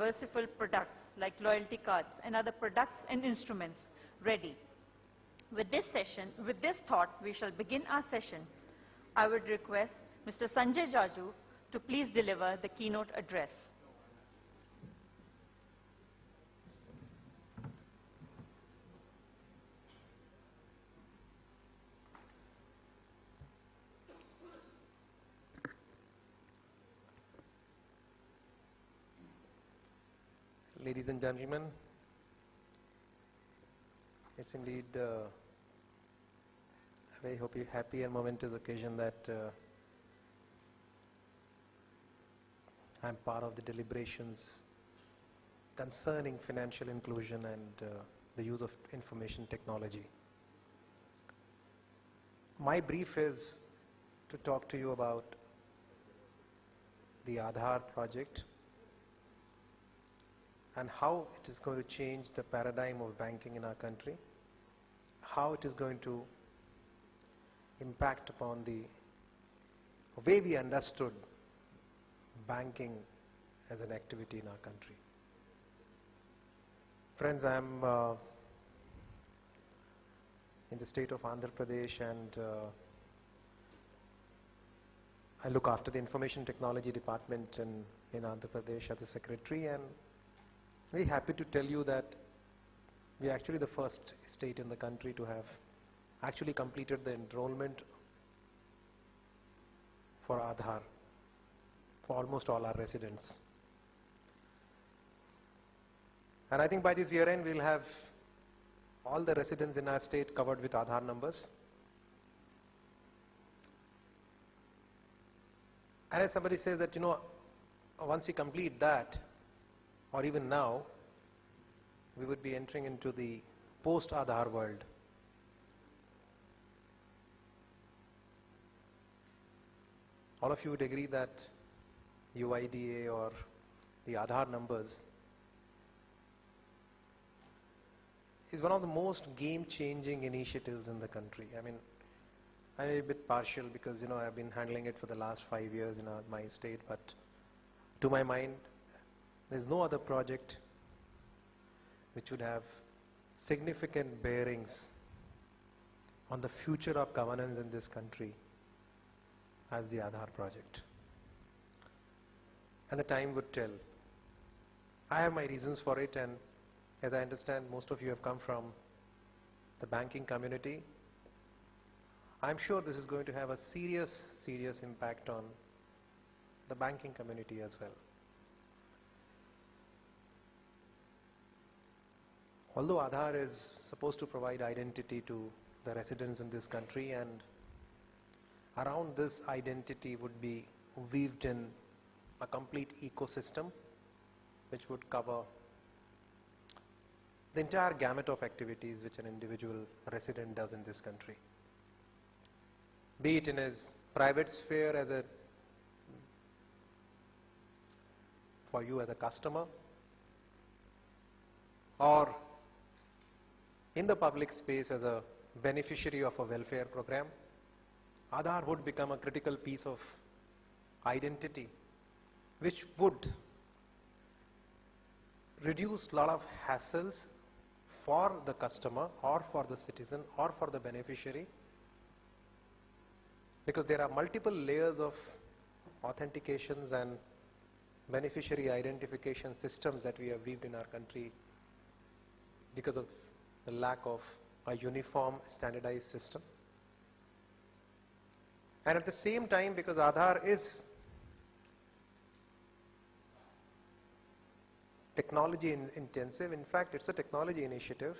diversified products like loyalty cards and other products and instruments ready. With this thought, we shall begin our session. I would request Mr. Sanjay Jaju to please deliver the keynote address. Ladies and gentlemen, it's indeed a very happy and momentous occasion that I'm part of the deliberations concerning financial inclusion and the use of information technology. My brief is to talk to you about the Aadhaar project and how it is going to change the paradigm of banking in our country, how it is going to impact upon the way we understood banking as an activity in our country. Friends, I'm in the state of Andhra Pradesh, and I look after the information technology department in Andhra Pradesh as a secretary, and very happy to tell you that we are actually the first state in the country to have actually completed the enrollment for Aadhaar for almost all our residents. And I think by this year end we'll have all the residents in our state covered with Aadhaar numbers. And as somebody says that, once we complete that, or even now, we would be entering into the post-Aadhaar world. All of you would agree that UIDA or the Aadhaar numbers is one of the most game-changing initiatives in the country. I mean, I'm a bit partial because, I've been handling it for the last 5 years in my state, but to my mind, there's no other project which would have significant bearings on the future of governance in this country as the Aadhaar project. And the time would tell. I have my reasons for it, and as I understand, most of you have come from the banking community. I'm sure this is going to have a serious impact on the banking community as well. Although Aadhaar is supposed to provide identity to the residents in this country, and around this identity would be weaved in a complete ecosystem which would cover the entire gamut of activities which an individual resident does in this country. Be it in his private sphere for you as a customer, or in the public space as a beneficiary of a welfare program, Aadhaar would become a critical piece of identity which would reduce a lot of hassles for the customer or for the citizen or for the beneficiary, because there are multiple layers of authentications and beneficiary identification systems that we have weaved in our country because of the lack of a uniform standardized system. And at the same time, because Aadhaar is technology intensive, in fact it's a technology initiative,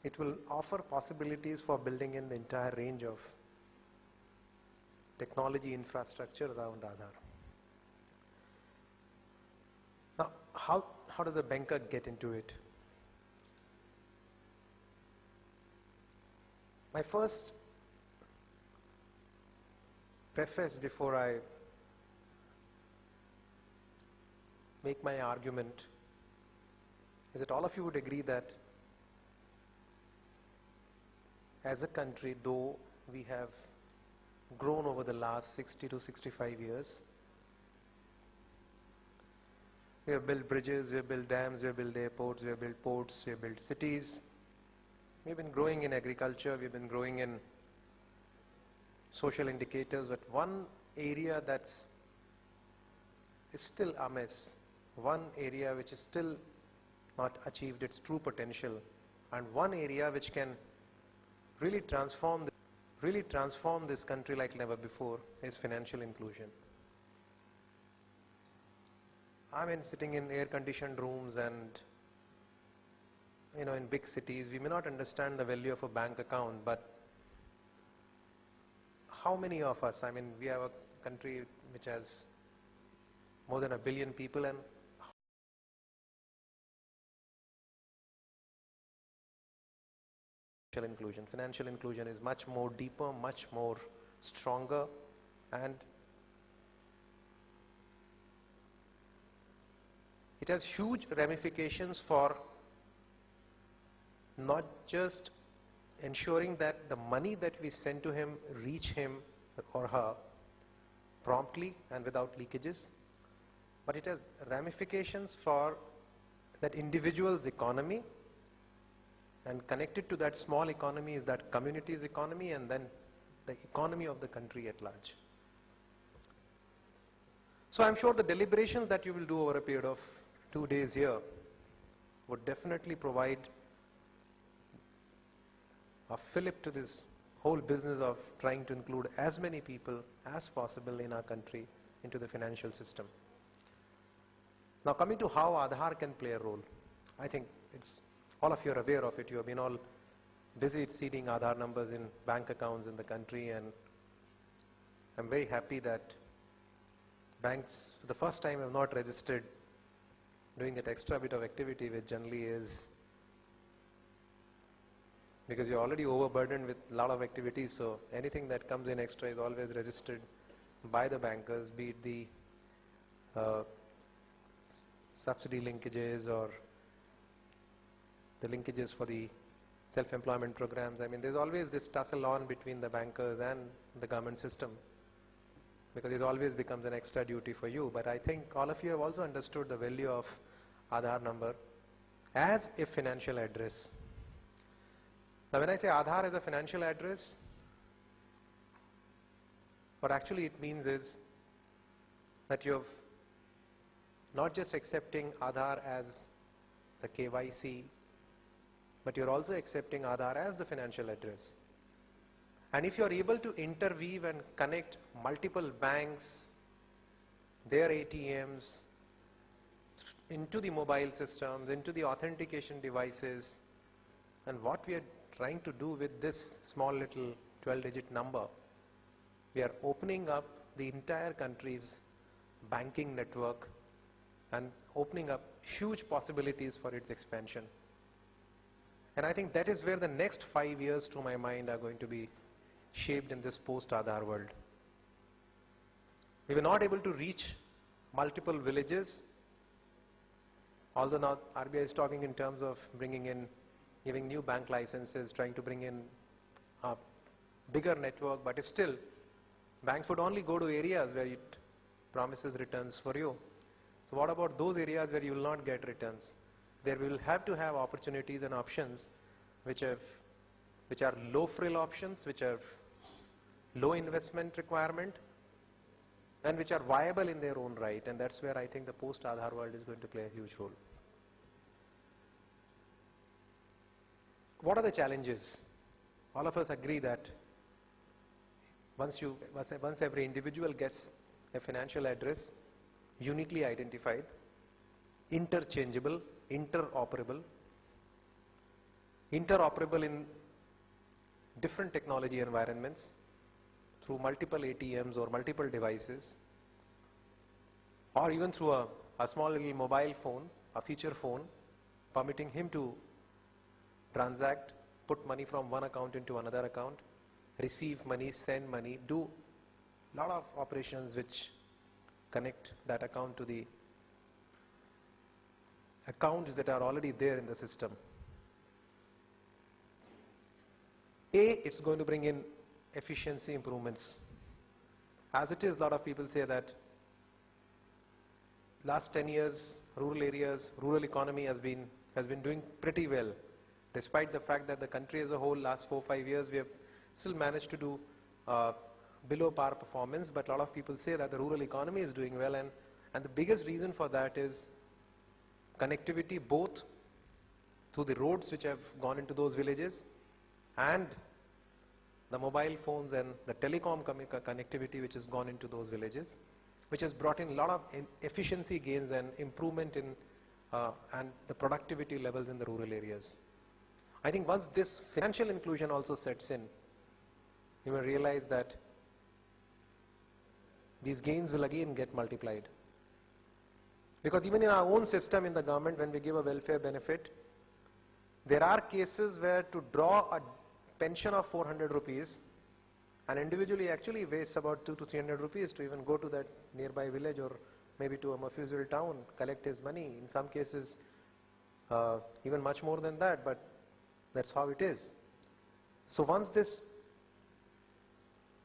it will offer possibilities for building in the entire range of technology infrastructure around Aadhaar. Now, how does a banker get into it? My first preface before I make my argument is that all of you would agree that as a country, though we have grown over the last 60 to 65 years, We have built bridges, we have built dams, we have built airports, we have built ports, we have built cities. We've been growing in agriculture, we've been growing in social indicators, but one area is still amiss, one area which is still not achieved its true potential, and one area which can really transform this country like never before is financial inclusion. I mean, sitting in air-conditioned rooms and, in big cities, we may not understand the value of a bank account, but how many of us, I mean, we have a country which has more than 1 billion people, and financial inclusion is much more deeper, much more stronger, and it has huge ramifications for not just ensuring that the money that we send to him reach him or her promptly and without leakages, but it has ramifications for that individual's economy, and connected to that small economy is that community's economy, and then the economy of the country at large. So I'm sure the deliberations that you will do over a period of 2 days here would definitely provide a fillip to this whole business of trying to include as many people as possible in our country into the financial system. Now, coming to how Aadhaar can play a role, I think all of you are aware of it. You have been all busy seeding Aadhaar numbers in bank accounts in the country, and I'm very happy that banks for the first time have not registered doing that extra bit of activity, which generally is because you're already overburdened with a lot of activities, so anything that comes in extra is always registered by the bankers, be it the subsidy linkages or the linkages for the self-employment programs. I mean, there's always this tussle on between the bankers and the government system, because it always becomes an extra duty for you. But I think all of you have also understood the value of Aadhaar number as a financial address. Now, when I say Aadhaar as a financial address, what actually it means is that you're not just accepting Aadhaar as the KYC, but you're also accepting Aadhaar as the financial address. And if you're able to interweave and connect multiple banks, their ATMs, into the mobile systems, into the authentication devices, and what we are trying to do with this small little 12-digit number, we are opening up the entire country's banking network and opening up huge possibilities for its expansion. And I think that is where the next 5 years, to my mind, are going to be shaped in this post-Aadhaar world. We were not able to reach multiple villages, although now RBI is talking in terms of giving new bank licenses, trying to bring in a bigger network, but still, banks would only go to areas where it promises returns for you. So what about those areas where you will not get returns? There will have to have opportunities and options which are low frill options, which are low investment requirement, and which are viable in their own right. And that's where I think the post-Aadhaar world is going to play a huge role. What are the challenges? All of us agree that once every individual gets a financial address, uniquely identified, interchangeable, interoperable in different technology environments through multiple ATMs or multiple devices, or even through a small little mobile phone, a feature phone, permitting him to transact, put money from one account into another account, receive money, send money, do a lot of operations which connect that account to the accounts that are already there in the system. It's going to bring in efficiency improvements. As it is, a lot of people say that last 10 years rural areas, rural economy has been doing pretty well. Despite the fact that the country as a whole last 4-5 years we have still managed to do uh, below par performance, but a lot of people say that the rural economy is doing well, and the biggest reason for that is connectivity, both through the roads which have gone into those villages and the mobile phones and the telecom connectivity which has gone into those villages, which has brought in a lot of efficiency gains and improvement in and the productivity levels in the rural areas. I think once this financial inclusion also sets in, you will realize that these gains will again get multiplied. Because even in our own system in the government, when we give a welfare benefit, there are cases where to draw a pension of 400 rupees, an individual actually wastes about 200 to 300 rupees to even go to that nearby village or maybe to a Mafuzul town, collect his money. In some cases, even much more than that, but that's how it is. So once this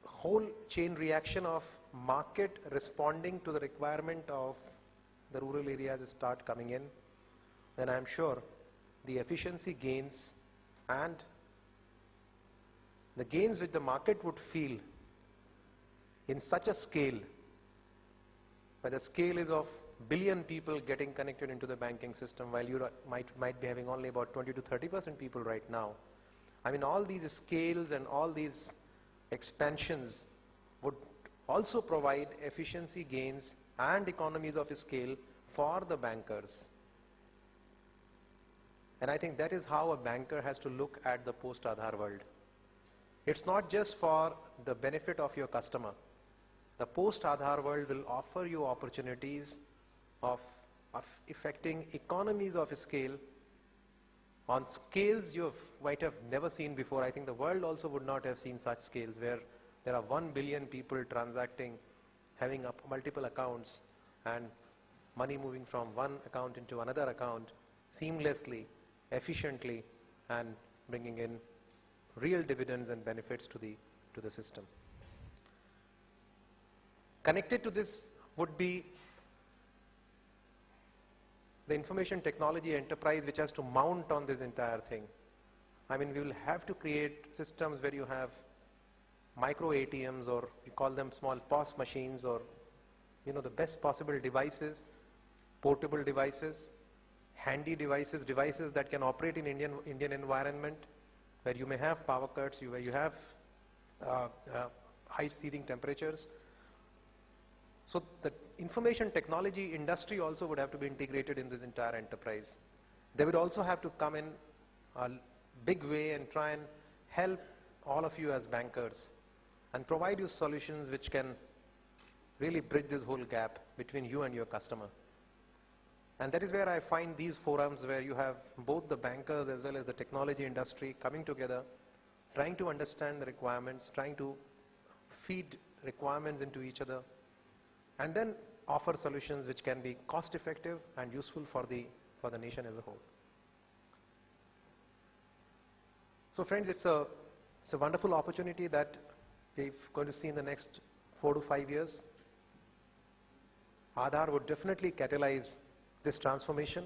whole chain reaction of market responding to the requirement of the rural areas start coming in, then I'm sure the efficiency gains and the gains which the market would feel in such a scale, where the scale is of billion people getting connected into the banking system, while you might be having only about 20 to 30% people right now. I mean, all these scales and all these expansions would also provide efficiency gains and economies of scale for the bankers. And I think that is how a banker has to look at the post-Aadhaar world. It's not just for the benefit of your customer. The post-Aadhaar world will offer you opportunities of effecting economies of scale on scales you might have never seen before. I think the world also would not have seen such scales where there are 1 billion people transacting, having multiple accounts, and money moving from one account into another account seamlessly, efficiently, and bringing in real dividends and benefits to the system. Connected to this would be the information technology enterprise which has to mount on this entire thing. I mean, we will have to create systems where you have micro ATMs, or you call them small POS machines, or the best possible devices, portable devices, handy devices, devices that can operate in Indian environment, where you may have power cuts, where you have high seething temperatures. So the information technology industry also would have to be integrated in this entire enterprise. They would also have to come in a big way and try and help all of you as bankers and provide you solutions which can really bridge this whole gap between you and your customer. And that is where I find these forums where you have both the bankers as well as the technology industry coming together, trying to understand the requirements, trying to feed requirements into each other, and then offer solutions which can be cost effective and useful for the nation as a whole. So friends, it's a wonderful opportunity that we're going to see in the next 4 to 5 years. Aadhaar would definitely catalyze this transformation,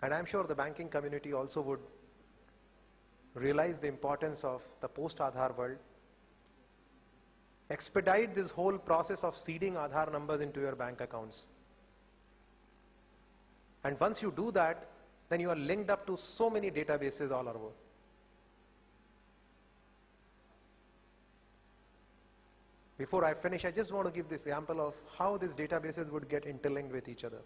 and I'm sure the banking community also would realize the importance of the post-Aadhaar world, expedite this whole process of seeding Aadhaar numbers into your bank accounts. And once you do that, then you are linked up to so many databases all over. Before I finish, I just want to give this example of how these databases would get interlinked with each other.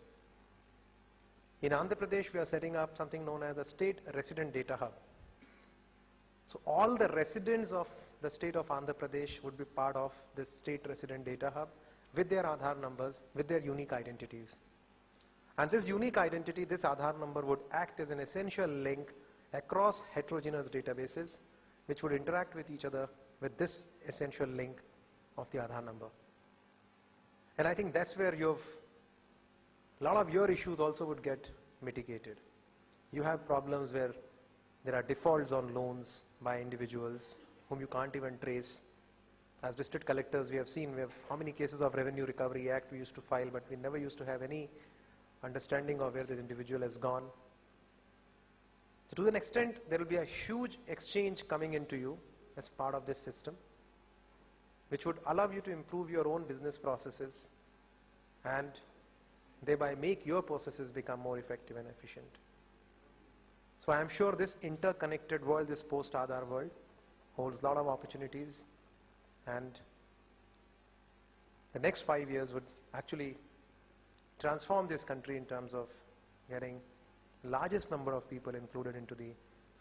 In Andhra Pradesh, we are setting up something known as a State Resident Data Hub. So all the residents of the state of Andhra Pradesh would be part of this State Resident Data Hub with their Aadhaar numbers, with their unique identities. And this unique identity, this Aadhaar number, would act as an essential link across heterogeneous databases which would interact with each other with this essential link of the Aadhaar number. And I think that's where a lot of your issues also would get mitigated. You have problems where there are defaults on loans by individuals whom you can't even trace. As district collectors, we have seen how many cases of Revenue Recovery Act we used to file, but we never used to have any understanding of where the individual has gone. So to an extent, there will be a huge exchange coming into you as part of this system, which would allow you to improve your own business processes and thereby make your processes become more effective and efficient. So I am sure this interconnected world, this post-Aadhaar world, holds a lot of opportunities, and the next 5 years would actually transform this country in terms of getting largest number of people included into the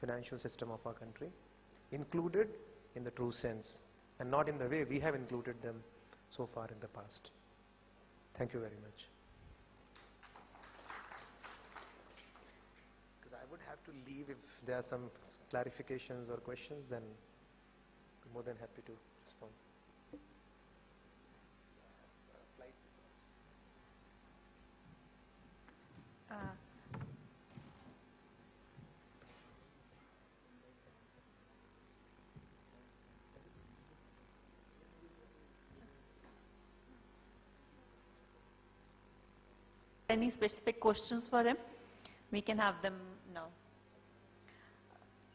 financial system of our country, included in the true sense, and not in the way we have included them so far in the past. Thank you very much. Because I would have to leave if there are some clarifications or questions, then I'm more than happy to respond. Any specific questions for him? We can have them now.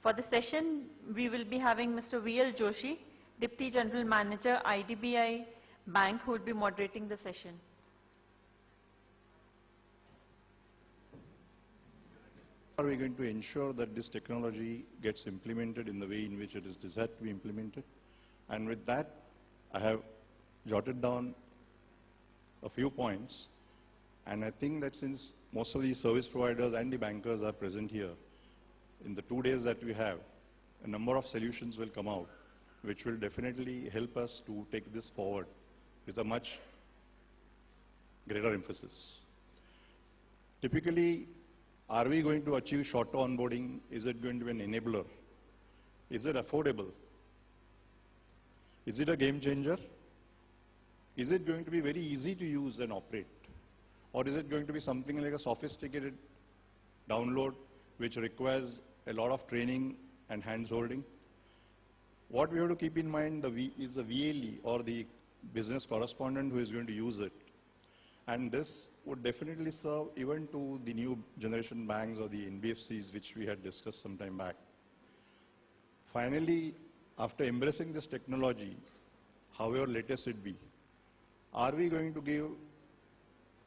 For the session, we will be having Mr. V.L. Joshi, Deputy General Manager, IDBI Bank, who will be moderating the session. How are we going to ensure that this technology gets implemented in the way in which it is desired to be implemented? And with that, I have jotted down a few points. And I think that since most of the service providers and the bankers are present here, in the 2 days that we have, a number of solutions will come out, which will definitely help us to take this forward with a much greater emphasis. Typically, are we going to achieve shorter onboarding? Is it going to be an enabler? Is it affordable? Is it a game changer? Is it going to be very easy to use and operate? Or is it going to be something like a sophisticated download which requires a lot of training and hands-holding? What we have to keep in mind is the VLE or the business correspondent who is going to use it. And this would definitely serve even to the new generation banks or the NBFCs which we had discussed some time back. Finally, after embracing this technology, however latest it be, are we going to give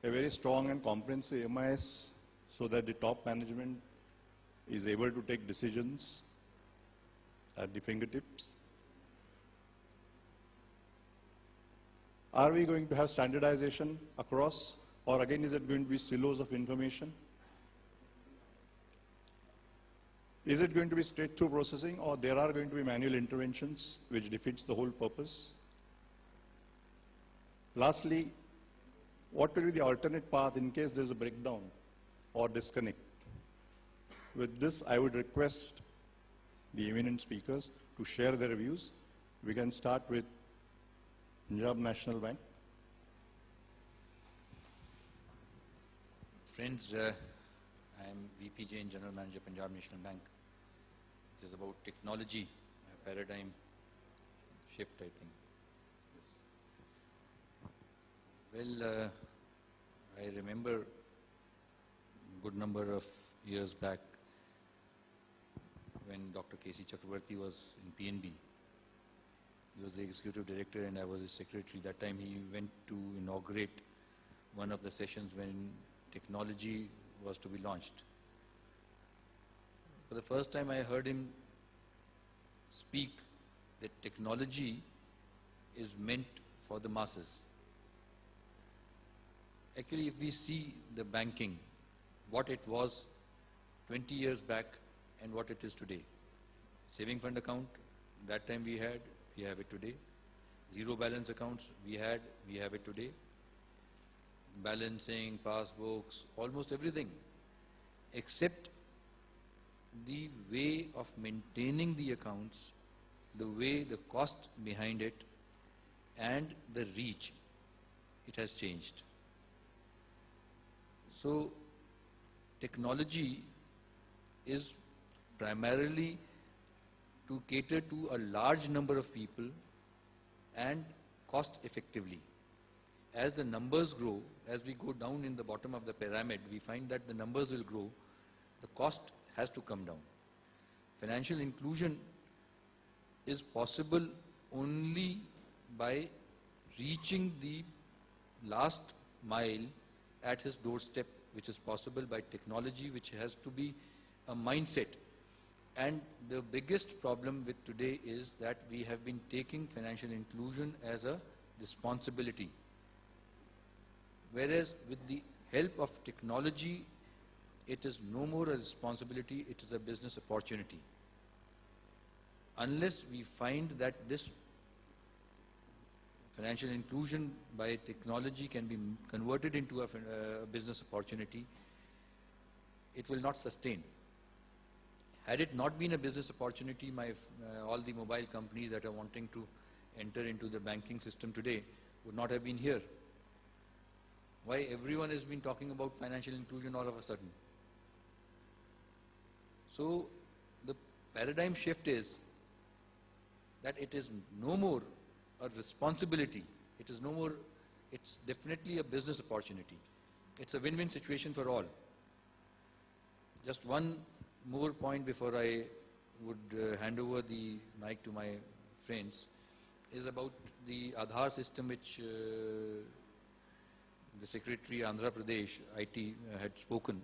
a very strong and comprehensive MIS so that the top management is able to take decisions at the fingertips? Are we going to have standardization across, or again is it going to be silos of information? Is it going to be straight-through processing, or there are going to be manual interventions which defeats the whole purpose? Lastly, what will be the alternate path in case there's a breakdown or disconnect? With this, I would request the eminent speakers to share their views. We can start with Punjab National Bank. Friends, I am VP Jain, General Manager, Punjab National Bank. It is about technology, a paradigm shift, I think. Well, I remember a good number of years back when Dr. K.C. Chakrabarti was in PNB. He was the executive director and I was his secretary. That time he went to inaugurate one of the sessions when technology was to be launched. For the first time I heard him speak that technology is meant for the masses. Actually, if we see the banking, what it was 20 years back and what it is today. Saving fund account, that time we have it today. Zero balance accounts, we have it today. Balancing, passbooks, almost everything, except the way of maintaining the accounts, the way, the cost behind it, and the reach, it has changed. So, technology is primarily to cater to a large number of people and cost effectively. as the numbers grow, as we go down in the bottom of the pyramid, we find that the numbers will grow, the cost has to come down. Financial inclusion is possible only by reaching the last mile at his doorstep, which is possible by technology, which has to be a mindset. And the biggest problem with today is that we have been taking financial inclusion as a responsibility. Whereas with the help of technology, it is no more a responsibility, it is a business opportunity. Unless we find that this financial inclusion by technology can be converted into a business opportunity, it will not sustain. Had it not been a business opportunity, all the mobile companies that are wanting to enter into the banking system today would not have been here. Why everyone has been talking about financial inclusion all of a sudden? So the paradigm shift is that it is no more a responsibility. It is no more, it's definitely a business opportunity. It's a win-win situation for all. Just one more point before I would hand over the mic to my friends is about the Aadhaar system, which the Secretary Andhra Pradesh IT had spoken.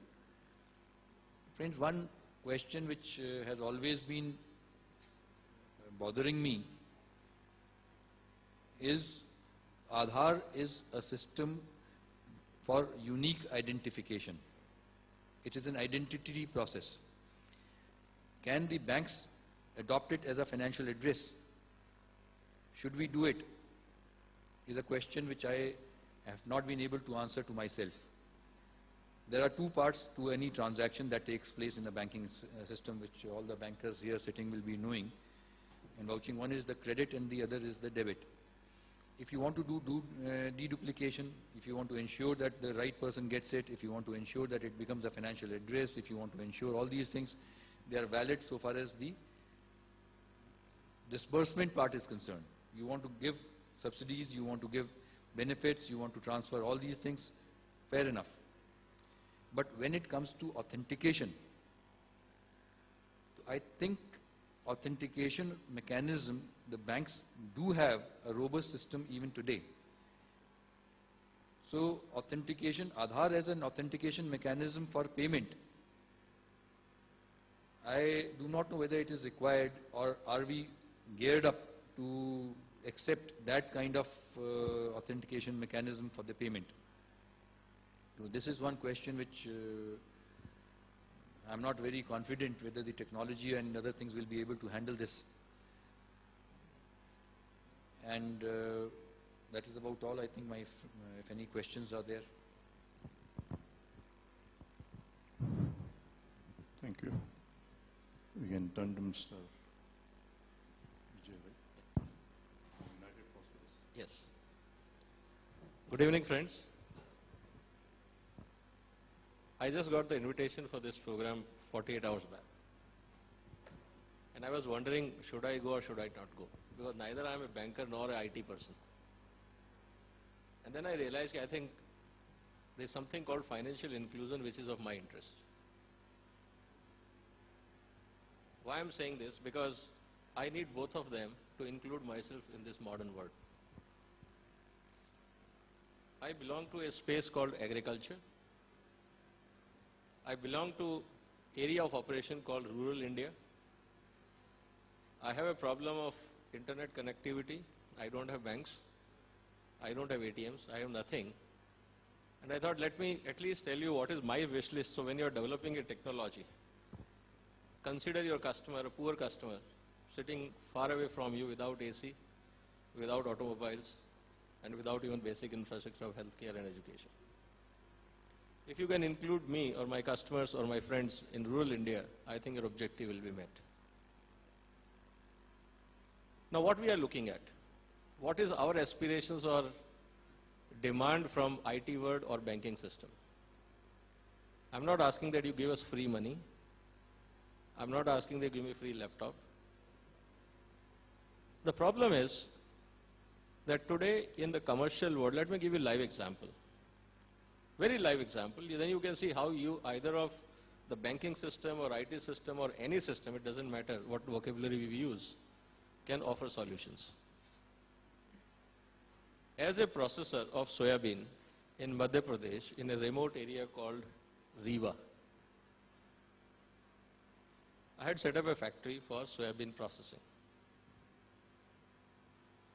Friends, one question which has always been bothering me is Aadhaar is a system for unique identification. It is an identity process. Can the banks adopt it as a financial address? Should we do it? Is a question which I have not been able to answer to myself. There are two parts to any transaction that takes place in the banking system, which all the bankers here sitting will be knowing and vouching. One is the credit and the other is the debit. If you want to do deduplication, if you want to ensure that the right person gets it, if you want to ensure that it becomes a financial address, if you want to ensure all these things, they are valid so far as the disbursement part is concerned. You want to give subsidies, you want to give benefits, you want to transfer all these things, fair enough. But when it comes to authentication, I think authentication mechanism, the banks do have a robust system even today. So authentication, Aadhaar as an authentication mechanism for payment, I do not know whether it is required or are we geared up to accept that kind of authentication mechanism for the payment. So this is one question which I'm not very confident whether the technology and other things will be able to handle this. And that is about all. I think if any questions are there. Thank you. We can turn to Mr. Vijay, right? United Phosphorus. Yes. Good evening, friends. I just got the invitation for this program 48 hours back. And I was wondering, should I go or should I not go? Because neither I am a banker nor an IT person. And then I realized, I think there's something called financial inclusion which is of my interest. Why I'm saying this? Because I need both of them to include myself in this modern world. I belong to a space called agriculture. I belong to area of operation called rural India. I have a problem of internet connectivity. I don't have banks. I don't have ATMs. I have nothing. And I thought, let me at least tell you what is my wish list. So when you're developing a technology, consider your customer, a poor customer, sitting far away from you without AC, without automobiles, and without even basic infrastructure of healthcare and education. If you can include me or my customers or my friends in rural India, I think your objective will be met. Now what we are looking at, what is our aspirations or demand from IT world or banking system? I'm not asking that you give us free money. I'm not asking that you give me free laptop. The problem is, that today in the commercial world, let me give you a live example. Very live example. Then you can see how you, either of the banking system or IT system or any system, it doesn't matter what vocabulary we use, can offer solutions. As a processor of soybean in Madhya Pradesh, in a remote area called Rewa, I had set up a factory for soybean processing.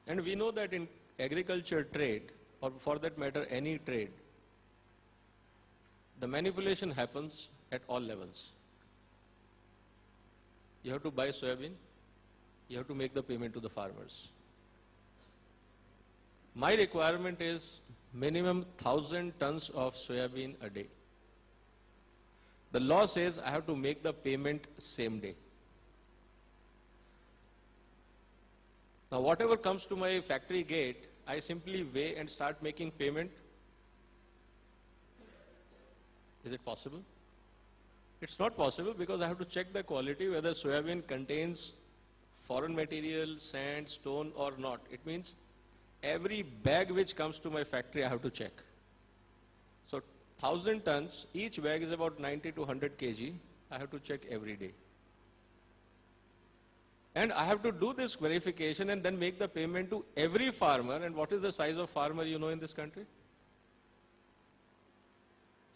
And we know that in agriculture trade, or for that matter any trade, the manipulation happens at all levels. You have to buy soybean, you have to make the payment to the farmers. My requirement is minimum 1,000 tons of soybean a day. The law says I have to make the payment same day. Now whatever comes to my factory gate, I simply weigh and start making payment. Is it possible? It's not possible because I have to check the quality whether soybean contains foreign material, sand, stone or not. It means every bag which comes to my factory I have to check. So 1,000 tons, each bag is about 90 to 100 kg. I have to check every day. And I have to do this verification and then make the payment to every farmer. And what is the size of farmer you know in this country?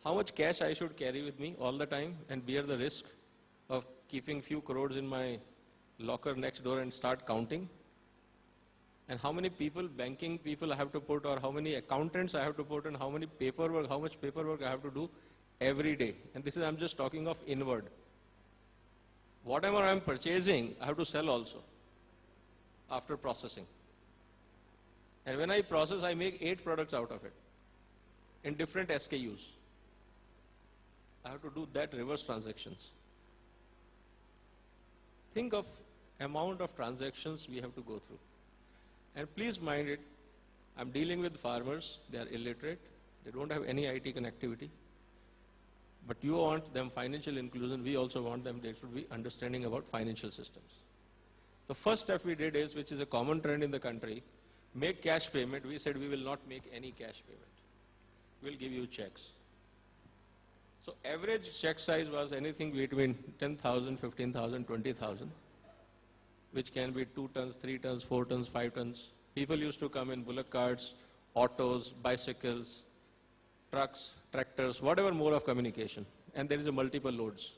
How much cash I should carry with me all the time and bear the risk of keeping few crores in my locker next door and start counting? And how many people, banking people I have to put, or how many accountants I have to put, and how many paperwork, how much paperwork I have to do every day. And this is, I'm just talking of inward. Whatever I'm purchasing, I have to sell also after processing. And when I process, I make 8 products out of it in different SKUs. I have to do that reverse transactions. Think of amount of transactions we have to go through. And please mind it, I'm dealing with farmers, they are illiterate, they don't have any IT connectivity. But you want them financial inclusion, we also want them, they should be understanding about financial systems. The first step we did is, which is a common trend in the country, make cash payment. We said we will not make any cash payment. We'll give you checks. So average check size was anything between 10,000, 15,000, 20,000, which can be 2 tons, 3 tons, 4 tons, 5 tons. People used to come in bullock carts, autos, bicycles, trucks, tractors, whatever mode of communication. And there is a multiple loads.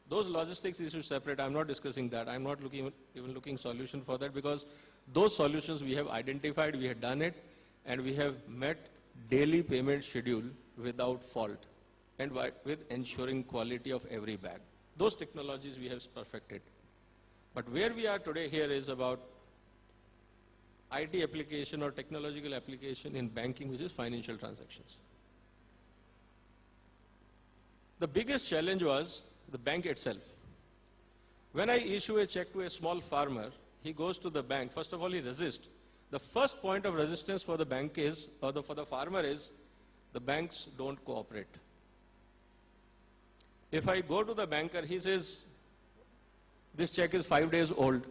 Those logistics issues separate. I'm not discussing that. I'm not even looking solution for that, because those solutions we have identified, we have done it, and we have met daily payment schedule without fault, and with ensuring quality of every bag. Those technologies we have perfected. But where we are today here is about IT application or technological application in banking, which is financial transactions. The biggest challenge was the bank itself. When I issue a check to a small farmer, he goes to the bank. First of all, he resists. The first point of resistance for the bank is, or for the farmer is, the banks don't cooperate. If I go to the banker, he says, this check is 5 days old.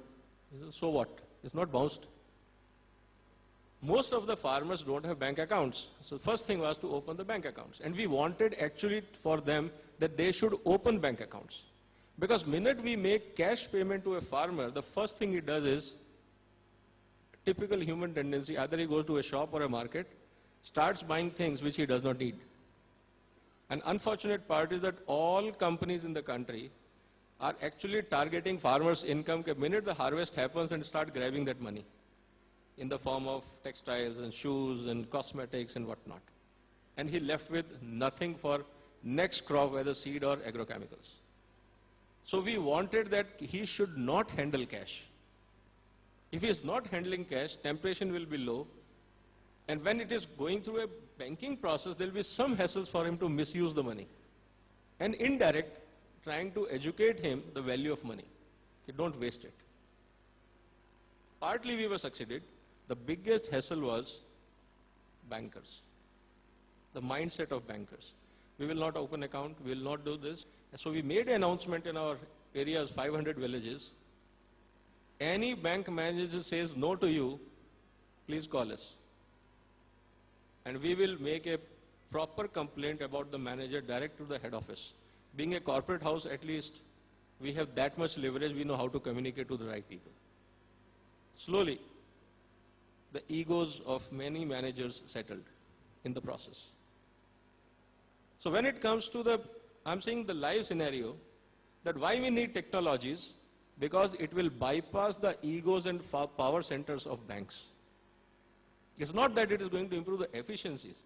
He says, so what? It's not bounced. Most of the farmers don't have bank accounts. So the first thing was to open the bank accounts. And we wanted actually for them that they should open bank accounts. Because minute we make cash payment to a farmer, the first thing he does is, typical human tendency, either he goes to a shop or a market, starts buying things which he does not need. An unfortunate part is that all companies in the country are actually targeting farmers' income the minute the harvest happens and start grabbing that money in the form of textiles and shoes and cosmetics and whatnot. And he left with nothing for next crop, whether seed or agrochemicals. So we wanted that he should not handle cash. If he is not handling cash, temptation will be low. And when it is going through a banking process, there will be some hassles for him to misuse the money. And indirect, trying to educate him the value of money. Okay, don't waste it. Partly we were succeeded. The biggest hassle was bankers. The mindset of bankers. We will not open account, we will not do this. And so we made an announcement in our areas, 500 villages. Any bank manager says no to you, please call us. And we will make a proper complaint about the manager direct to the head office. Being a corporate house, at least we have that much leverage, we know how to communicate to the right people. Slowly, the egos of many managers settled in the process. So when it comes to the, I'm saying the live scenario, that why we need technologies, because it will bypass the egos and power centers of banks. It's not that it is going to improve the efficiencies.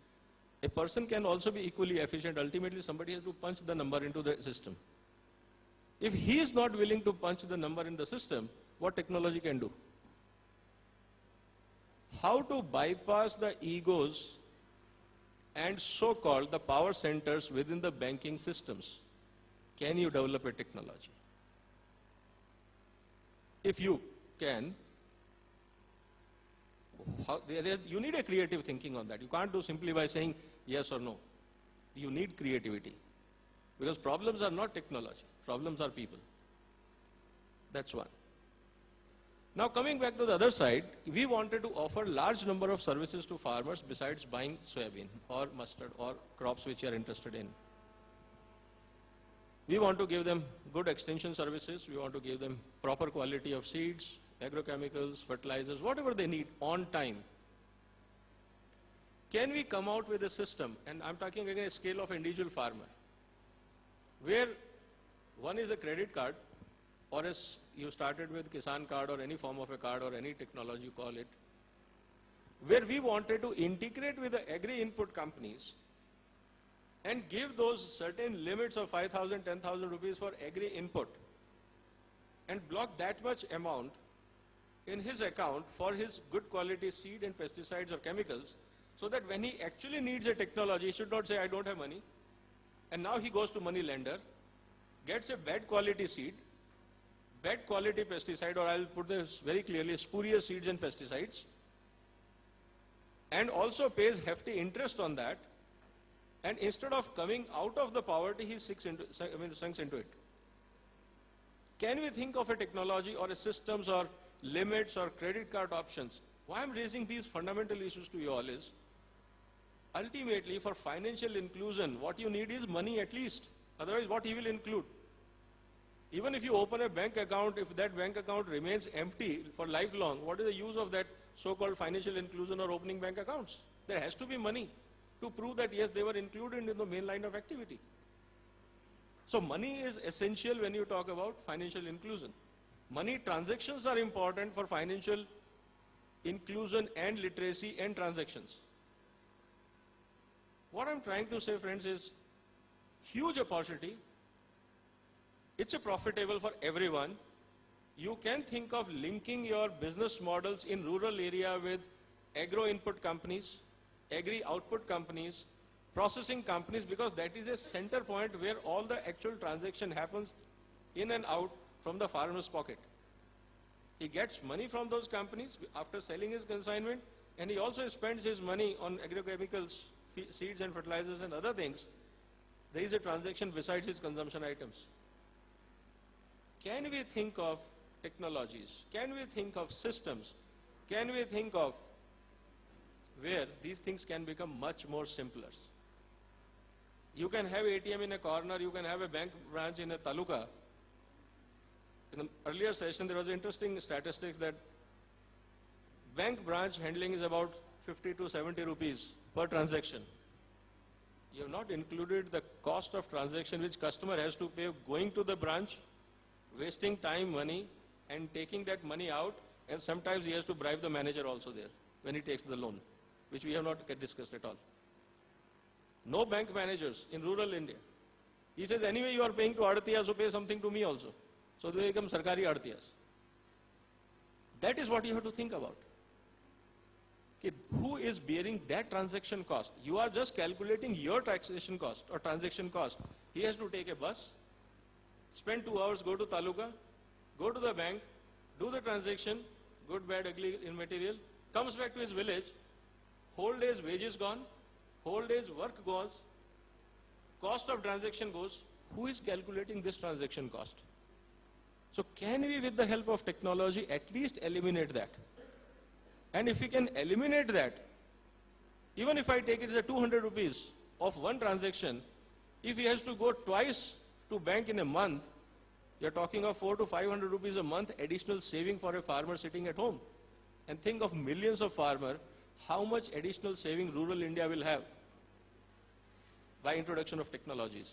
A person can also be equally efficient. Ultimately, somebody has to punch the number into the system. If he is not willing to punch the number in the system, what technology can do? How to bypass the egos and so-called the power centers within the banking systems? Can you develop a technology? If you can, you need a creative thinking on that. You can't do simply by saying yes or no. You need creativity. Because problems are not technology. Problems are people. That's one. Now coming back to the other side, we wanted to offer large number of services to farmers besides buying soybean or mustard or crops which you are interested in. We want to give them good extension services. We want to give them proper quality of seeds, agrochemicals, fertilizers, whatever they need on time. Can we come out with a system, and I'm talking again a scale of individual farmer, where one is a credit card, or as you started with Kisan card or any form of a card or any technology you call it, where we wanted to integrate with the agri-input companies and give those certain limits of 5,000, 10,000 rupees for agri-input and block that much amount in his account for his good quality seed and pesticides or chemicals, so that when he actually needs a technology, he should not say, I don't have money. And now he goes to money lender, gets a bad quality seed, bad quality pesticide, or I'll put this very clearly, spurious seeds and pesticides, and also pays hefty interest on that. And instead of coming out of the poverty, he sinks into it. Can we think of a technology or a systems or limits or credit card options? Why I'm raising these fundamental issues to you all is, ultimately for financial inclusion, what you need is money at least. Otherwise, what he will include? Even if you open a bank account, if that bank account remains empty for lifelong, what is the use of that so-called financial inclusion or opening bank accounts? There has to be money to prove that, yes, they were included in the main line of activity. So money is essential when you talk about financial inclusion. Money transactions are important for financial inclusion and literacy and transactions. What I'm trying to say, friends, is huge opportunity. It's a profitable for everyone. You can think of linking your business models in rural area with agro-input companies, agri-output companies, processing companies, because that is a center point where all the actual transaction happens in and out from the farmer's pocket. He gets money from those companies after selling his consignment, and he also spends his money on agrochemicals, seeds and fertilizers and other things. There is a transaction besides his consumption items. Can we think of technologies? Can we think of systems? Can we think of where these things can become much more simpler? You can have ATM in a corner, you can have a bank branch in a taluka. In the earlier session, there was interesting statistics that bank branch handling is about 50 to 70 rupees per transaction. You have not included the cost of transaction which customer has to pay going to the branch, wasting time, money, and taking that money out, and sometimes he has to bribe the manager also there when he takes the loan, which we have not discussed at all. No bank managers in rural India. He says, anyway you are paying to Aadhatiya, so pay something to me also. So they become Sarkari Aadhatiyas. That is what you have to think about. Okay, who is bearing that transaction cost? You are just calculating your taxation cost or transaction cost. He has to take a bus, spend 2 hours, go to taluka, go to the bank, do the transaction, good, bad, ugly, immaterial, comes back to his village, whole day's wages gone, whole day's work goes, cost of transaction goes. Who is calculating this transaction cost? So can we, with the help of technology, at least eliminate that? And if we can eliminate that, even if I take it as a 200 rupees of one transaction, if he has to go twice to bank in a month, you're talking of 400 to 500 rupees a month additional saving for a farmer sitting at home. And think of millions of farmers, how much additional saving rural India will have by introduction of technologies.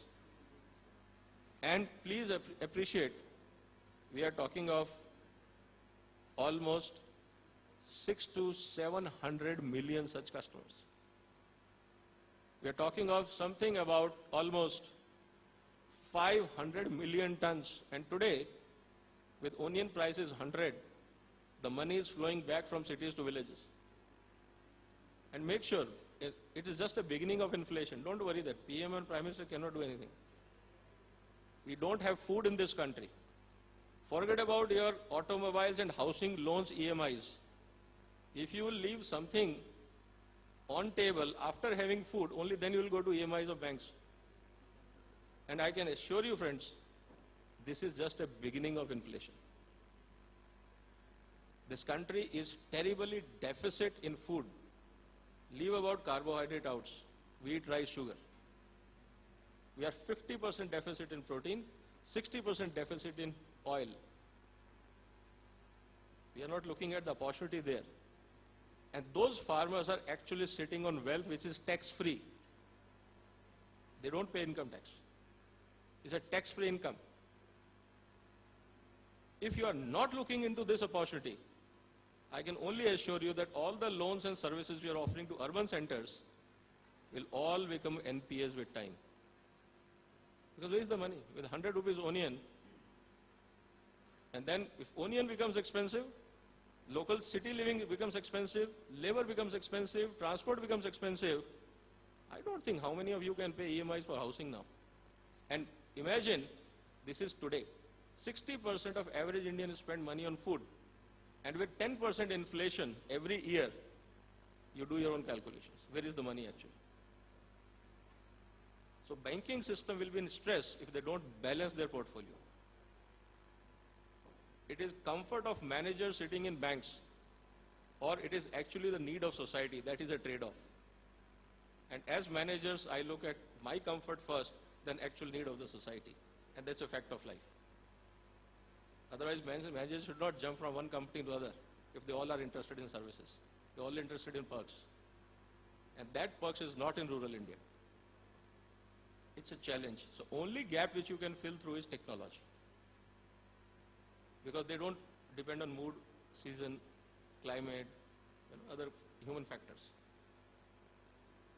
And please appreciate, we are talking of almost 600 to 700 million such customers. We are talking of something about almost 500 million tons. And today, with onion prices 100, the money is flowing back from cities to villages. And make sure, it is just a beginning of inflation. Don't worry that PM and Prime Minister cannot do anything. We don't have food in this country. Forget about your automobiles and housing loans EMIs. If you will leave something on table after having food, only then you will go to EMIs of banks. And I can assure you, friends, this is just a beginning of inflation. This country is terribly deficit in food. Leave about carbohydrate outs, wheat, rice, sugar. We are 50% deficit in protein, 60% deficit in oil. We are not looking at the opportunity there. And those farmers are actually sitting on wealth which is tax-free. They don't pay income tax. It's a tax-free income. If you are not looking into this opportunity, I can only assure you that all the loans and services we are offering to urban centers will all become NPAs with time. Because where is the money? With 100 rupees onion, and then if onion becomes expensive, local city living becomes expensive, labor becomes expensive, transport becomes expensive. I don't think how many of you can pay EMIs for housing now. And imagine, this is today. 60% of average Indians spend money on food. And with 10% inflation every year, you do your own calculations. Where is the money actually? So banking system will be in stress if they don't balance their portfolio. It is comfort of managers sitting in banks, or it is actually the need of society. That is a trade-off. And as managers, I look at my comfort first, then actual need of the society. And that's a fact of life. Otherwise, managers should not jump from one company to other if they all are interested in services. They're all interested in perks. And that perks is not in rural India. It's a challenge. So only gap which you can fill through is technology. Because they don't depend on mood, season, climate, other human factors.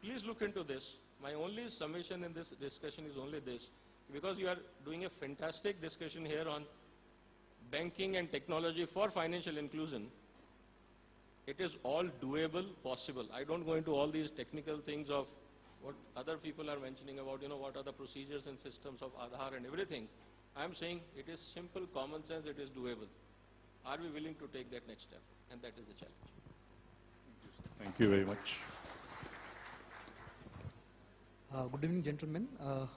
Please look into this. My only summation in this discussion is only this. Because you are doing a fantastic discussion here on banking and technology for financial inclusion, it is all doable, possible. I don't go into all these technical things of what other people are mentioning about, what are the procedures and systems of Aadhaar and everything. I'm saying it is simple, common sense, it is doable. Are we willing to take that next step? And that is the challenge. Thank you very much. Good evening, gentlemen.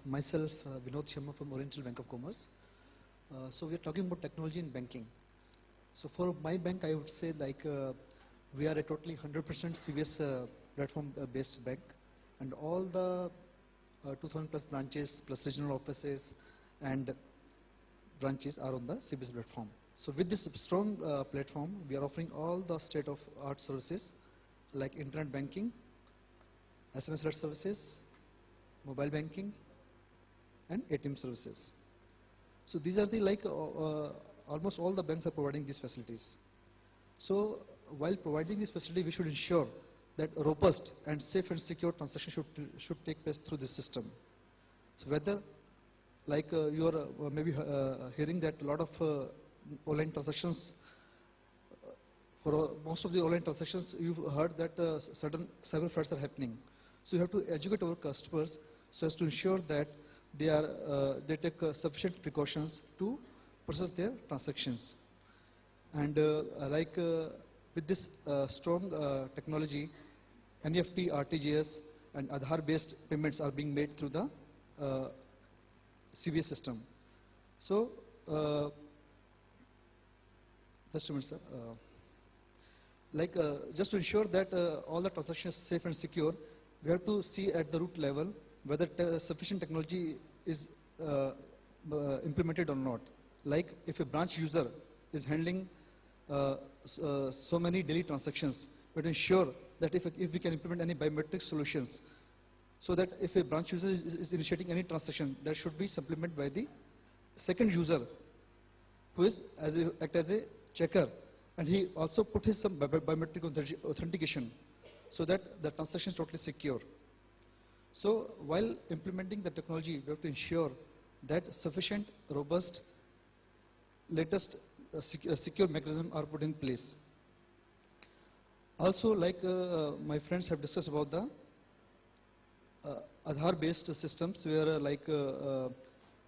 Myself, Vinod Sharma from Oriental Bank of Commerce. So we are talking about technology in banking. So for my bank, I would say we are a totally 100% CVS platform-based bank, and all the 2,000 plus branches, plus regional offices and branches are on the CVS platform. So with this strong platform, we are offering all the state-of-art services like internet banking, SMS-led services, mobile banking, and ATM services. So these are the almost all the banks are providing these facilities. So while providing this facility, we should ensure that robust and safe and secure transactions should take place through this system. So whether you are maybe hearing that a lot of online transactions, for most of the online transactions, you've heard that certain cyber frauds are happening. So you have to educate our customers so as to ensure that they take sufficient precautions to process their transactions. And with this strong technology, NEFT, RTGS, and Aadhaar-based payments are being made through the CVS system. So, just a minute, sir. like just to ensure that all the transactions are safe and secure, we have to see at the root level whether sufficient technology is implemented or not. Like if a branch user is handling so many daily transactions, we have to ensure that if we can implement any biometric solutions, so that if a branch user is initiating any transaction, that should be supplemented by the second user, who is act as a checker, and he also put his some biometric authentication, so that the transaction is totally secure. So while implementing the technology, we have to ensure that sufficient, robust, latest secure mechanism are put in place. Also, like my friends have discussed about the Aadhaar-based systems, where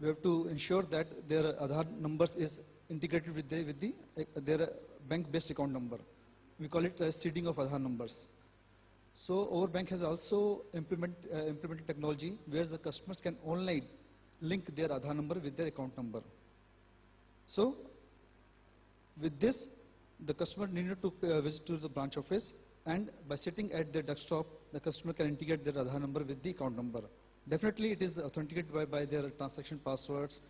we have to ensure that their Aadhaar numbers is integrated with their bank-based account number. We call it seeding of Aadhaar numbers. So our bank has also implemented technology where the customers can online link their Aadhaar number with their account number. So with this, the customer needed to visit to the branch office, and by sitting at their desktop, the customer can integrate their Aadhaar number with the account number. Definitely it is authenticated by their transaction passwords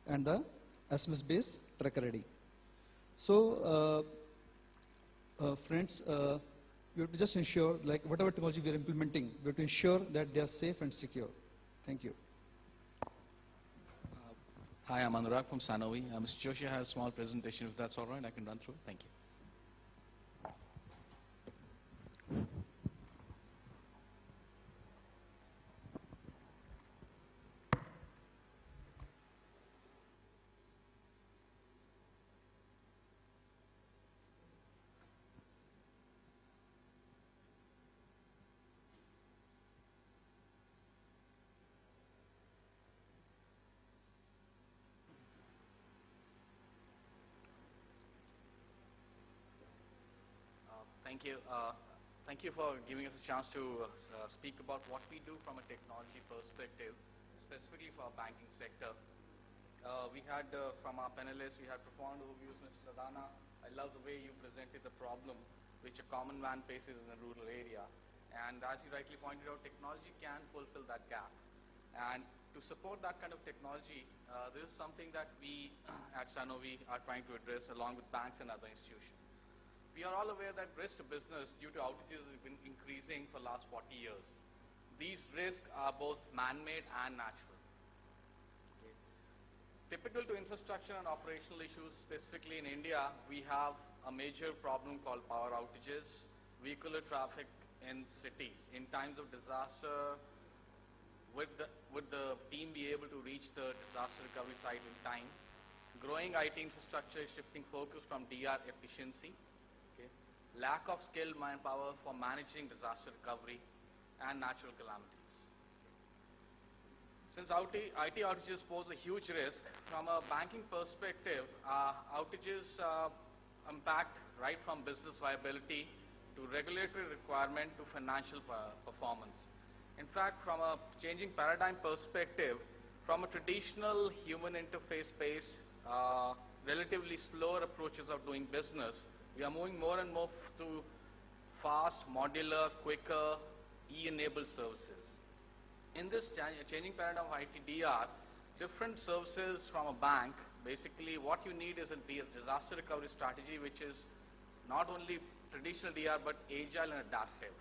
and the SMS-based tracker ID. So friends, we have to just ensure, like whatever technology we are implementing, we have to ensure that they are safe and secure. Thank you. Hi, I'm Anurag from Sanovi. Mr. Joshi, I have a small presentation. If that's all right, I can run through. Thank you. Thank you. Thank you for giving us a chance to speak about what we do from a technology perspective, specifically for our banking sector. We had, from our panelists, we had profound overviews. Mr. Sadana, I love the way you presented the problem which a common man faces in a rural area. And as you rightly pointed out, technology can fulfill that gap. And to support that kind of technology, this is something that we at Sanovi are trying to address along with banks and other institutions. We are all aware that risk to business due to outages has been increasing for the last 40 years. These risks are both man-made and natural. Okay. Typical to infrastructure and operational issues, specifically in India, we have a major problem called power outages, vehicular traffic in cities. In times of disaster, would the team be able to reach the disaster recovery site in time? Growing IT infrastructure is shifting focus from DR efficiency. Lack of skilled manpower for managing disaster recovery and natural calamities. Since IT outages pose a huge risk, from a banking perspective, outages impact right from business viability to regulatory requirement to financial performance. In fact, from a changing paradigm perspective, from a traditional human interface-based, relatively slower approaches of doing business, we are moving more and more to fast, modular, quicker, e-enabled services. In this changing paradigm of ITDR, different services from a bank, basically what you need is a disaster recovery strategy which is not only traditional DR but agile and adaptive.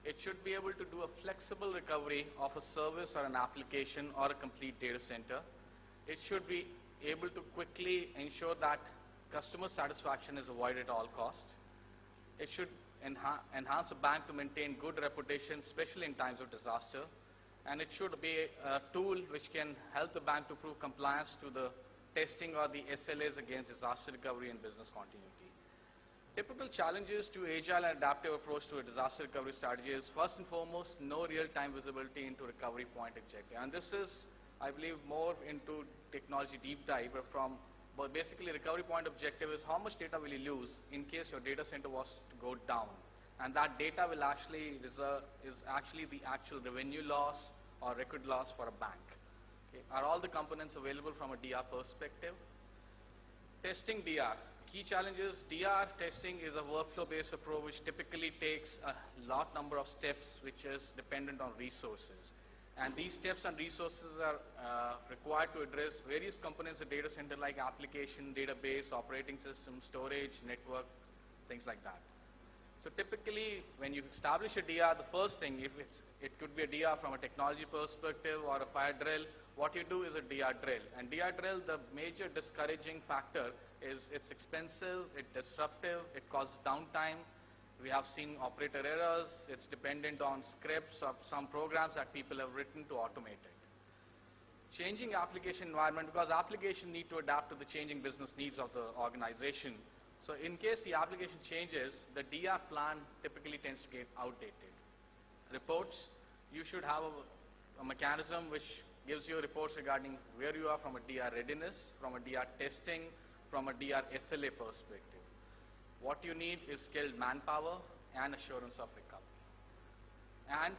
It should be able to do a flexible recovery of a service or an application or a complete data center. It should be able to quickly ensure that customer satisfaction is avoided at all costs. It should enhance a bank to maintain good reputation, especially in times of disaster. And it should be a tool which can help the bank to prove compliance to the testing or the SLAs against disaster recovery and business continuity. Typical challenges to agile and adaptive approach to a disaster recovery strategy is, first and foremost, no real-time visibility into recovery point objective. And this is, I believe, more into technology deep dive, but basically recovery point objective is how much data will you lose in case your data center was to go down. And that data will actually is actually the actual revenue loss or record loss for a bank. Okay. Are all the components available from a DR perspective? Testing DR. Key challenges, DR testing is a workflow-based approach which typically takes a lot number of steps which is dependent on resources. And these steps and resources are required to address various components of data center like application, database, operating system, storage, network, things like that. So typically, when you establish a DR, the first thing, it could be a DR from a technology perspective or a fire drill, what you do is a DR drill. And DR drill, the major discouraging factor is it's expensive, it's disruptive, it causes downtime. We have seen operator errors, it's dependent on scripts of some programs that people have written to automate it. Changing application environment, because applications need to adapt to the changing business needs of the organization. So in case the application changes, the DR plan typically tends to get outdated. Reports, you should have a mechanism which gives you reports regarding where you are from a DR readiness, from a DR testing, from a DR SLA perspective. What you need is skilled manpower and assurance of recovery. And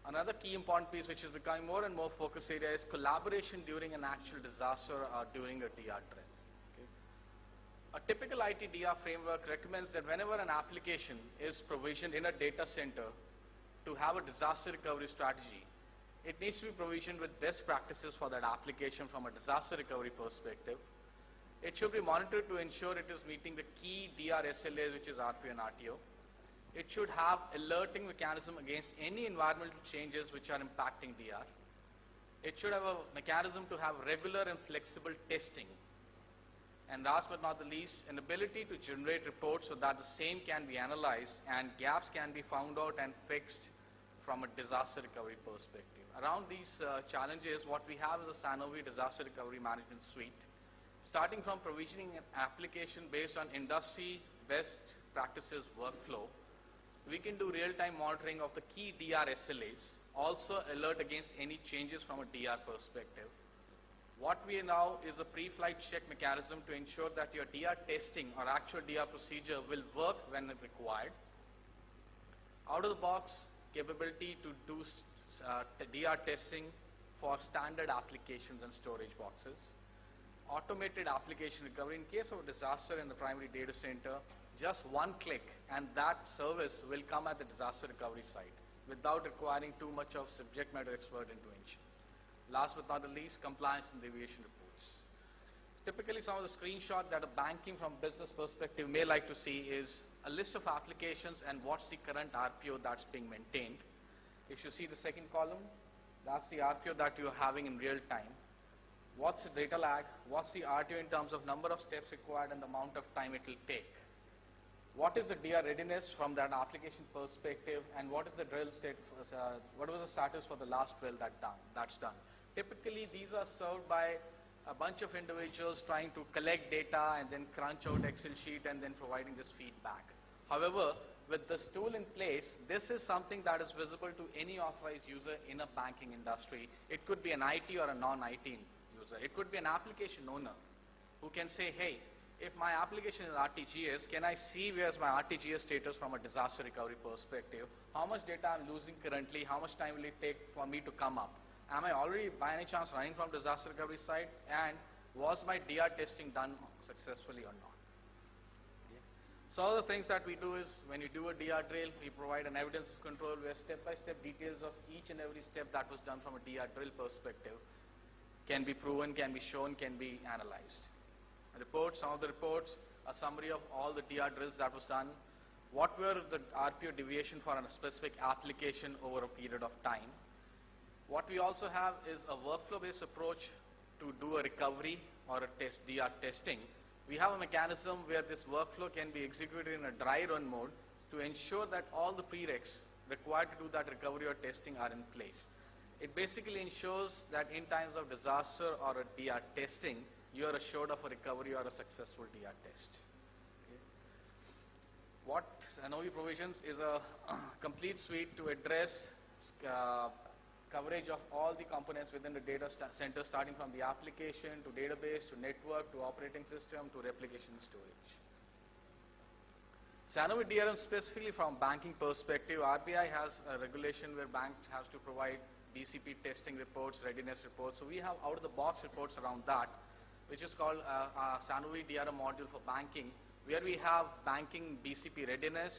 another key important piece which is becoming more and more focus area is collaboration during an actual disaster or during a DR drill. A typical IT DR framework recommends that whenever an application is provisioned in a data center to have a disaster recovery strategy, it needs to be provisioned with best practices for that application from a disaster recovery perspective. It should be monitored to ensure it is meeting the key DR SLAs, which is RPO and RTO. It should have alerting mechanism against any environmental changes which are impacting DR. It should have a mechanism to have regular and flexible testing. And last but not the least, an ability to generate reports so that the same can be analyzed and gaps can be found out and fixed from a disaster recovery perspective. Around these challenges, what we have is a Sanofi Disaster Recovery Management Suite. Starting from provisioning an application based on industry best practices workflow, we can do real-time monitoring of the key DR SLAs, also alert against any changes from a DR perspective. What we now is a pre-flight check mechanism to ensure that your DR testing or actual DR procedure will work when required. Out-of-the-box capability to do DR testing for standard applications and storage boxes. Automated application recovery. In case of a disaster in the primary data center, just one click and that service will come at the disaster recovery site without requiring too much of subject matter expert intervention. Last but not the least, compliance and deviation reports. Typically, some of the screenshots that a banking from business perspective may like to see is a list of applications and what's the current RPO that's being maintained. If you see the second column, that's the RPO that you're having in real time. What's the data lag? What's the RTO in terms of number of steps required and the amount of time it will take? What is the DR readiness from that application perspective, and what is the drill status? What was the status for the last drill that's done? Typically, these are served by a bunch of individuals trying to collect data and then crunch out Excel sheet and then providing this feedback. However, with this tool in place, this is something that is visible to any authorized user in a banking industry. It could be an IT or a non-IT user. It could be an application owner who can say, hey, if my application is RTGS, can I see where's my RTGS status from a disaster recovery perspective? How much data I'm losing currently? How much time will it take for me to come up? Am I already by any chance running from disaster recovery side? And was my DR testing done successfully or not? So the things that we do is when you do a DR drill, we provide an evidence of control where step-by-step details of each and every step that was done from a DR drill perspective can be proven, can be shown, can be analyzed. Reports, some of the reports, a summary of all the DR drills that was done, what were the RPO deviation for a specific application over a period of time. What we also have is a workflow-based approach to do a recovery or a DR testing. We have a mechanism where this workflow can be executed in a dry run mode to ensure that all the prereqs required to do that recovery or testing are in place. It basically ensures that in times of disaster or a DR testing, you are assured of a recovery or a successful DR test. Okay. What Sanofi provisions is a complete suite to address coverage of all the components within the data center, starting from the application to database to network to operating system to replication storage. Sanofi DRM specifically from banking perspective, RBI has a regulation where banks has to provide BCP testing reports, readiness reports. So we have out-of-the-box reports around that, which is called Sanofi DRM module for banking, where we have banking BCP readiness,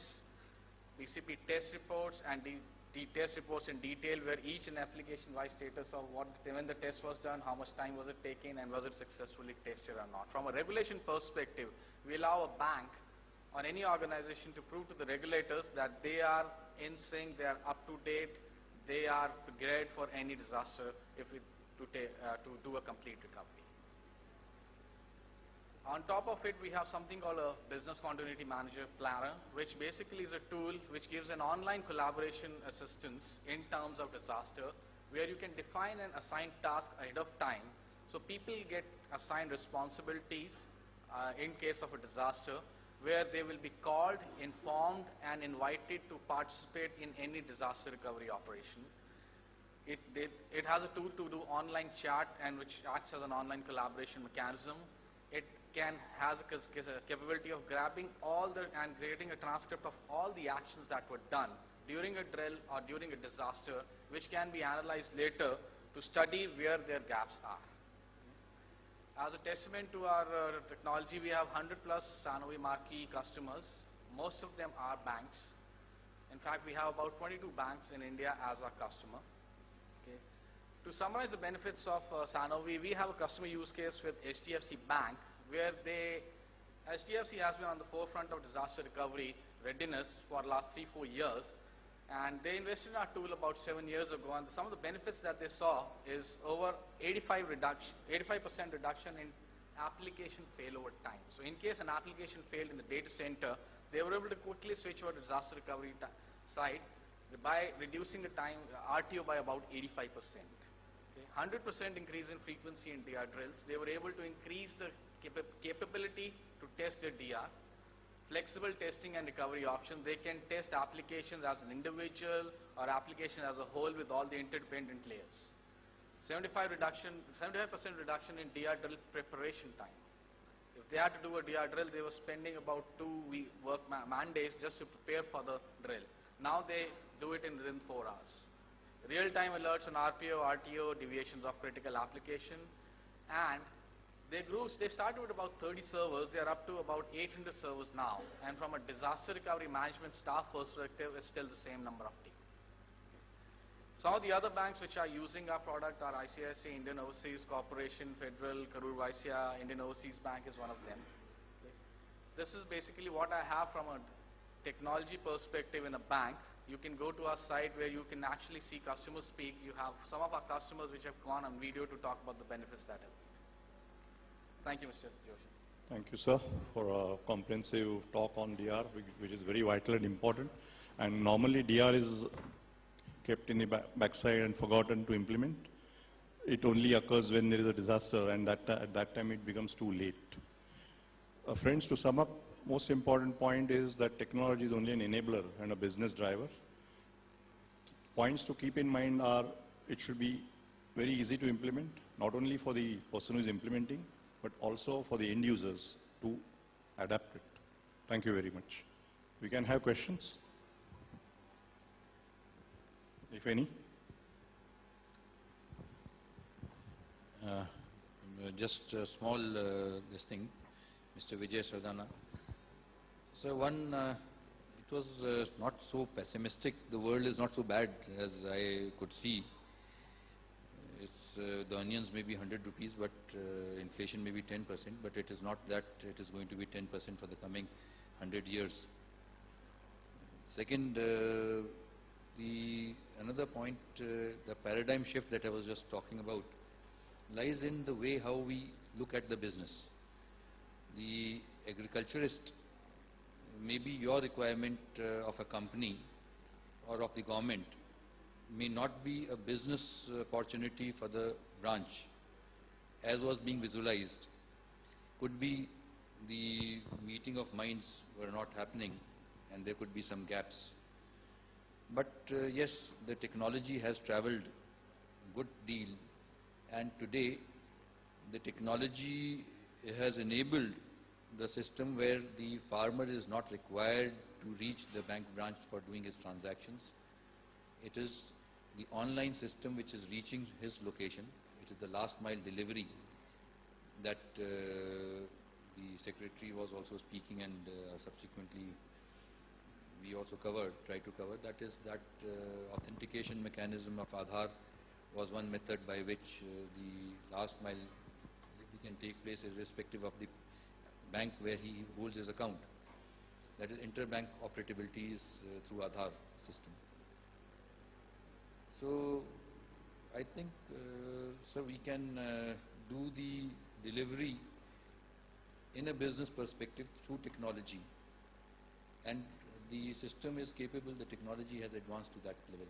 BCP test reports, and the test reports in detail, where each an application-wise status of when the test was done, how much time was it taken, and was it successfully tested or not. From a regulation perspective, we allow a bank or any organization to prove to the regulators that they are in sync, they are up to date, they are prepared for any disaster if we to do a complete recovery. On top of it, we have something called a Business Continuity Manager Planner, which basically is a tool which gives an online collaboration assistance in terms of disaster, where you can define and assign tasks ahead of time. So people get assigned responsibilities in case of a disaster, where they will be called, informed, and invited to participate in any disaster recovery operation. It has a tool to do online chat, and which acts as an online collaboration mechanism. It has a capability of grabbing and creating a transcript of all the actions that were done during a drill or during a disaster, which can be analyzed later to study where their gaps are. As a testament to our technology, we have 100+ Sanovi marquee customers. Most of them are banks. In fact, we have about 22 banks in India as our customer. Okay. To summarize the benefits of Sanovi, we have a customer use case with HDFC Bank, where HDFC has been on the forefront of disaster recovery readiness for the last 3-4 years. And they invested in our tool about 7 years ago, and some of the benefits that they saw is over 85% reduction in application failover time. So in case an application failed in the data center, they were able to quickly switch over to disaster recovery site by reducing the time, RTO, by about 85%. Okay. 100% increase in frequency in DR drills. They were able to increase the capability to test their DR. Flexible testing and recovery options. They can test applications as an individual or application as a whole with all the interdependent layers. 75% reduction in DR drill preparation time. If they had to do a DR drill, they were spending about 2 work man days just to prepare for the drill. Now they do it within 4 hours. Real-time alerts on RPO, RTO, deviations of critical application, and they started with about 30 servers. They are up to about 800 servers now. And from a disaster recovery management staff perspective, it's still the same number of teams. Some of the other banks which are using our product are ICICI, Indian Overseas Corporation, Federal, Karur Vysya, Indian Overseas Bank is one of them. Okay. This is basically what I have from a technology perspective in a bank. You can go to our site where you can actually see customers speak. You have some of our customers which have gone on video to talk about the benefits that have. Thank you, Mr. Joshi. Thank you, sir, for a comprehensive talk on DR, which is very vital and important. And normally DR is kept in the backside and forgotten to implement. It only occurs when there is a disaster, and at that time it becomes too late. Friends, to sum up, most important point is that technology is only an enabler and a business driver. Points to keep in mind are, it should be very easy to implement, not only for the person who is implementing, but also for the end users to adapt it. Thank you very much. We can have questions, if any. Just a small this thing, Mr. Vijay Sardana. So it was not so pessimistic. The world is not so bad as I could see. The onions may be 100 rupees, but inflation may be 10%, but it is not that it is going to be 10% for the coming 100 years. Second, another point, the paradigm shift that I was just talking about lies in the way how we look at the business. The agriculturist, maybe your requirement of a company or of the government may not be a business opportunity for the branch as was being visualized. Could be the meeting of minds were not happening and there could be some gaps. But yes, the technology has traveled a good deal, and today the technology has enabled the system where the farmer is not required to reach the bank branch for doing his transactions. It is the online system which is reaching his location. It is the last mile delivery that the Secretary was also speaking, and subsequently we also tried to cover, that is that authentication mechanism of Aadhaar was one method by which the last mile can take place irrespective of the bank where he holds his account. That is, interbank operability is through Aadhaar system. So I think, sir, we can do the delivery in a business perspective through technology, and the system is capable, the technology has advanced to that level.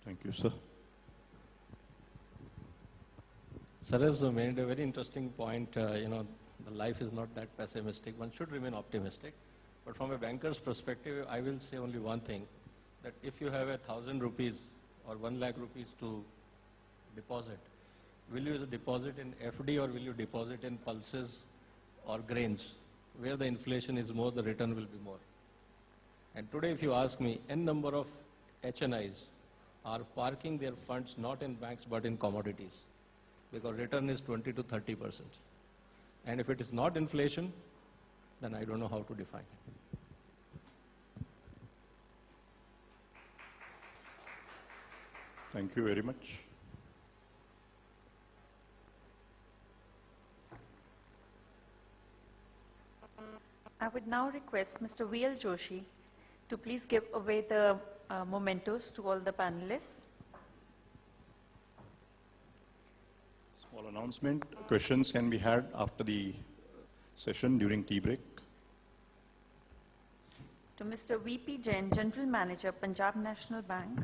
Thank you, sir. Sir has made a very interesting point. The life is not that pessimistic. One should remain optimistic. But from a banker's perspective, I will say only one thing, that if you have 1,000 rupees or 1 lakh rupees to deposit, will you deposit in FD or will you deposit in pulses or grains? Where the inflation is more, the return will be more. And today, if you ask me, n number of HNIs are parking their funds not in banks but in commodities, because return is 20 to 30%. And if it is not inflation, then I don't know how to define it. Thank you very much. I would now request Mr. V.L. Joshi to please give away the mementos to all the panelists. Small announcement. Questions can be had after the session during tea break. To Mr. V.P. Jain, General Manager, Punjab National Bank.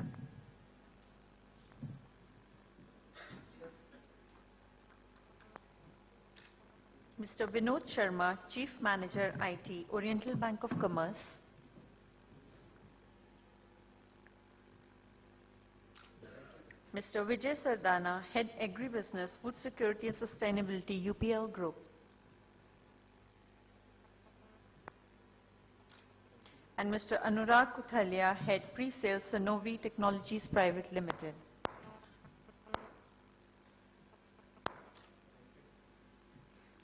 Mr. Vinod Sharma, Chief Manager, IT, Oriental Bank of Commerce. Mr. Vijay Sardana, Head Agribusiness, Food Security and Sustainability, UPL Group. And Mr. Anurag Kuthalia, Head Pre-Sales, Sanofi Technologies Private Limited.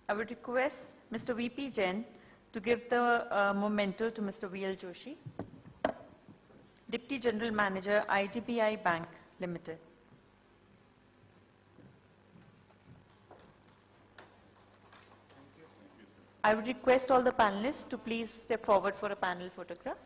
I would request Mr. V.P. Jain to give the memento to Mr. V.L. Joshi, Deputy General Manager, IDBI Bank Limited. I would request all the panelists to please step forward for a panel photograph.